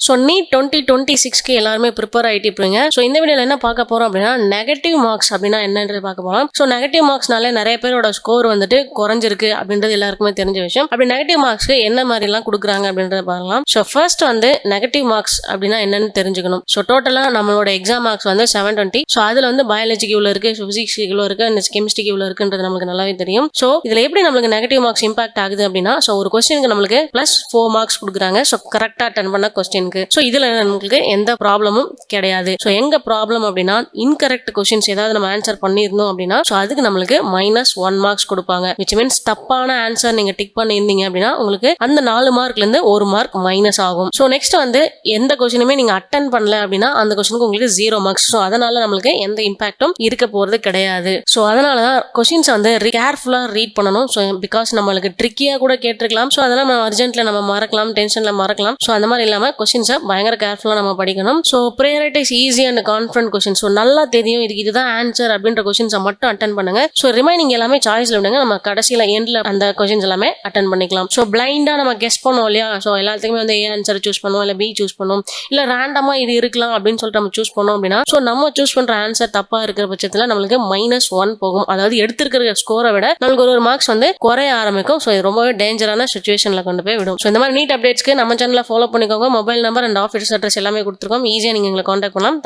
So NEET 2026க்கு எல்லாருமே prepare ஆகிட்டு இருப்பீங்க. ஸோ இந்த வீடியோவில் என்ன பார்க்க போகிறோம் அப்படின்னா நெகட்டிவ் மார்க்ஸ் அப்படின்னா என்னன்றது பார்க்க போகிறோம். ஸோ நெகட்டிவ் மார்க்ஸ்னாலே நிறைய பேரோட ஸ்கோர் வந்துட்டு குறைஞ்சிருக்கு அப்படின்றது எல்லாருக்குமே தெரிஞ்ச விஷயம். அப்படி நெகட்டிவ் மார்க்ஸ்க்கு என்ன மாதிரிலாம் கொடுக்குறாங்க அப்படின்றத பார்க்கலாம். ஸோ ஃபர்ஸ்ட் வந்து நெகட்டிவ் மார்க்ஸ் அப்படின்னா என்னன்னு தெரிஞ்சுக்கணும். ஸோ டோட்டலாக நம்மளோட எக்ஸாம் மார்க்ஸ் வந்து 720. ஸோ அதில் வந்து பயாலஜிக்கு இவ்வளோ இருக்குது, ஃபிசிக்ஸ்க்கு இவ்வளோ இருக்குது, அந்த கெமிஸ்ட்ரிக்கு இவ்வளோ இருக்குன்றது நமக்கு நல்லாவே தெரியும். ஸோ இதில் எப்படி நம்மளுக்கு நெகட்டிவ் மார்க்ஸ் இம்பாக்ட் ஆகுது அப்படின்னா, ஸோ ஒரு கொஸ்டினுக்கு நம்மளுக்கு +4 மார்க்ஸ் கொடுக்குறாங்க. ஸோ கரெக்டாக அட்டென்ட் பண்ண கொஸ்டினுக்கு. ஸோ இதில் நமக்கு எந்த ப்ராப்ளமும் கிடையாது. ஸோ எங்க ப்ராப்ளம் அப்படின்னா இன்கரெக்ட் கொஸ்டின்ஸ் ஏதாவது நம்ம ஆன்சர் பண்ணியிருந்தோம் அப்படின்னா ஸோ அதுக்கு நம்மளுக்கு -1 மார்க்ஸ் கொடுப்பாங்க. விச் மீன்ஸ் தப்பான ஆன்சர் நீங்க டிக் பண்ணியிருந்தீங்க அப்படின்னா உங்களுக்கு அந்த 4 மார்க்ல இருந்து 1 மார்க் மைனஸ் ஆகும். ஸோ நெக்ஸ்ட் வந்து எந்த கொஸ்டினுமே நீங்க அட்டன் பண்ணல அப்படின்னா அந்த கொஸ்டினுக்கு உங்களுக்கு 0 மார்க்ஸ். ஸோ அதனால நம்மளுக்கு எந்த இம்பாக்டும் இருக்க போறது கிடையாது. ஸோ அதனால தான் கொஸ்டின்ஸ் வந்து கேர்ஃபுல்லா ரீட் பண்ணணும். ஸோ பிகாஸ் நம்மளுக்கு ட்ரிக்கியா கூட கேட்டிருக்கலாம். ஸோ அதெல்லாம் நம்ம அர்ஜென்ட்ல நம்ம மறக்கலாம், டென்ஷன்ல மறக்கலாம். ஸோ அந்த மாதிரி இல்லாம கொஸ்டின்ஸை பயங்கர கேர்ஃபுல்லா நம்ம படிக்கணும். So prioritise easy and confident question. So நல்லா தெரியும் இதுதான் ஆன்சர் அப்படின்ற கொஸ்டின்ஸை மட்டும் அட்டன் பண்ணுங்க. ஸோ ரிமைனிங் எல்லாமே சாய்ஸ்ல விடுங்க. நம்ம கடைசியில எண்ட்ல அந்த கொஸ்டின்ஸ் எல்லாமே அட்டன் பண்ணிக்கலாம். ஸோ பிளைண்டா நம்ம கெஸ் பண்ணுவோம் இல்லையா. ஸோ எல்லாத்துக்குமே வந்து ஏ ஆன்சர் சூஸ் பண்ணுவோம், இல்லை பி சூஸ் பண்ணுவோம், இல்லை ரேண்டமா இது இருக்கலாம் அப்படின்னு சொல்லிட்டு நம்ம சூஸ் பண்ணோம் அப்படின்னா ஸோ நம்ம சூஸ் பண்ற ஆன்சர் தப்பா இருக்கிற பட்சத்தில் நம்மளுக்கு -1 போகும். அதாவது எடுத்திருக்கிற ஸ்கோரை விட நம்மளுக்கு ஒரு மார்க்ஸ் வந்து குறைய ஆரம்பிக்கும். ஸோ இது ரொம்பவே டேஞ்சரான சுச்சுவேஷன்ல கொண்டு போய் விடும். ஸோ இந்த மாதிரி நீட் அப்டேட்ஸ்க்கு நம்ம சேனலை ஃபாலோ பண்ணிக்கோங்க. Mobile number and office address எல்லாமே கொடுத்துருக்கோம். ஈஸியாக நீங்கள் எங்களை காண்டாக்ட் பண்ணலாம்.